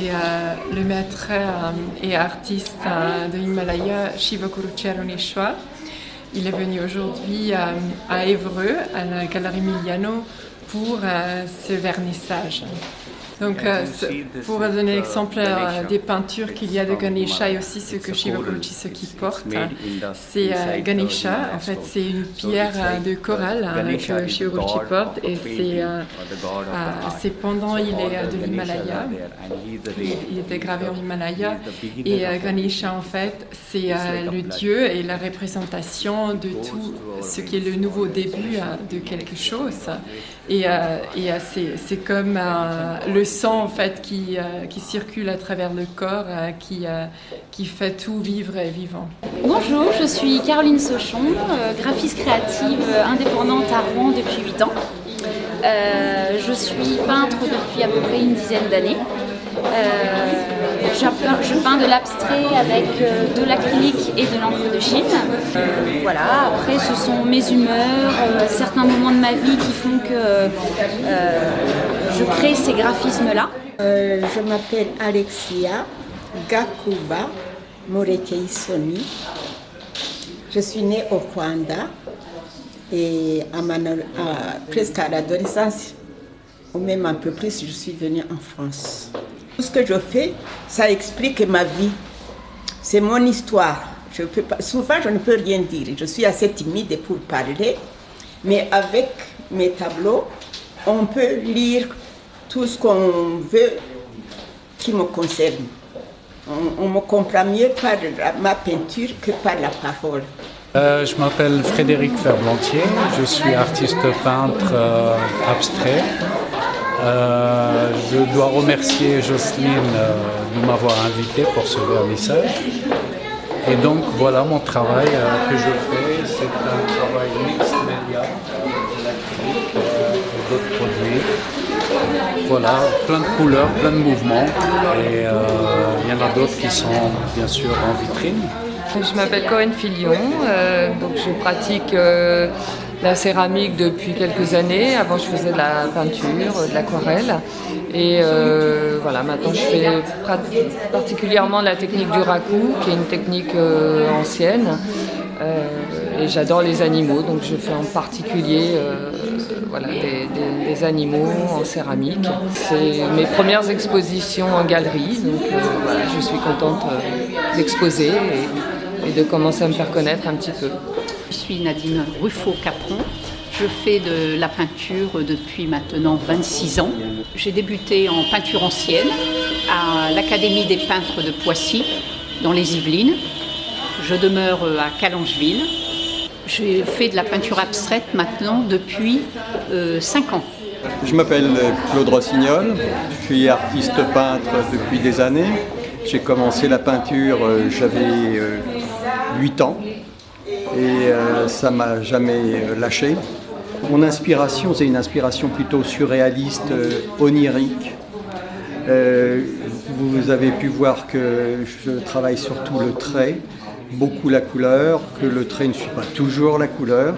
c'est le maître et artiste de Himalaya, Shivakuru Charuneshwar. Il est venu aujourd'hui à Évreux, à la Galerie Miliano, pour ce vernissage. Donc, pour donner l'exemple des peintures qu'il y a de Ganesha et aussi ce que Shivakuru Chisaki porte, c'est Ganesha. En fait, c'est une pierre de corail que Shivakuru porte et c'est pendant il est de l'Himalaya. Il était gravé en Himalaya et Ganesha, en fait, c'est le dieu et la représentation de tout ce qui est le nouveau début de quelque chose. Et c'est comme le sang en fait qui circule à travers le corps, qui fait tout vivre et vivant. Bonjour, je suis Caroline Sauchon, graphiste créative indépendante à Rouen depuis 8 ans. Je suis peintre depuis à peu près une dizaine d'années. Je peins de l'abstrait avec de l'acrylique et de l'encre de Chine. Voilà, après ce sont mes humeurs, certains moments de ma vie qui font que je crée ces graphismes-là. Je m'appelle Alexia Gakuba Morekeisoni. Je suis née au Rwanda et presque à l'adolescence, ou même un peu plus, je suis venue en France. Tout ce que je fais, ça explique ma vie. C'est mon histoire. Souvent, je ne peux rien dire. Je suis assez timide pour parler, mais avec mes tableaux, on peut lire tout ce qu'on veut qui me concerne. On me comprend mieux par ma peinture que par la parole. Je m'appelle Frédéric Ferblantier, je suis artiste peintre abstrait. Je dois remercier Jocelyne de m'avoir invité pour ce vernissage. Et donc voilà mon travail que je fais, c'est un travail mixte média, de l'acrylique et d'autres produits. Voilà, plein de couleurs, plein de mouvements et il y en a d'autres qui sont bien sûr en vitrine. Je m'appelle Corinne Filion, donc je pratique la céramique depuis quelques années. Avant, je faisais de la peinture, de l'aquarelle. Et voilà, maintenant, je fais particulièrement la technique du raku, qui est une technique ancienne. Et j'adore les animaux, donc je fais en particulier voilà, des animaux en céramique. C'est mes premières expositions en galerie, donc voilà, je suis contente d'exposer et de commencer à me faire connaître un petit peu. Je suis Nadine Ruffo-Capron. Je fais de la peinture depuis maintenant 26 ans. J'ai débuté en peinture ancienne à l'Académie des peintres de Poissy, dans les Yvelines. Je demeure à Calangeville. J'ai fait de la peinture abstraite maintenant depuis 5 ans. Je m'appelle Claude Rossignol, je suis artiste peintre depuis des années. J'ai commencé la peinture, j'avais 8 ans et ça ne m'a jamais lâché. Mon inspiration, c'est une inspiration plutôt surréaliste, onirique. Vous avez pu voir que je travaille surtout le trait, beaucoup la couleur, que le trait ne suit pas toujours la couleur.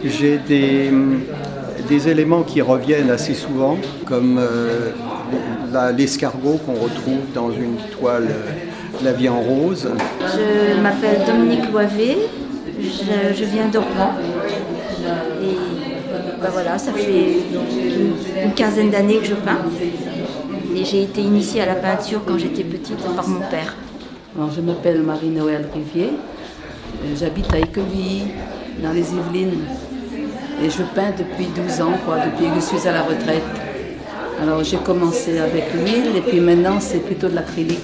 J'ai des éléments qui reviennent assez souvent, comme l'escargot qu'on retrouve dans une toile La vie en rose. Je m'appelle Dominique Loivet, je viens de Rouen. Et ben voilà, ça fait une quinzaine d'années que je peins. Et j'ai été initiée à la peinture quand j'étais petite par mon père. Alors, je m'appelle Marie-Noëlle Rivier, j'habite à Équevilly, dans les Yvelines. Et je peins depuis 12 ans, depuis que je suis à la retraite. Alors j'ai commencé avec l'huile et puis maintenant c'est plutôt de l'acrylique.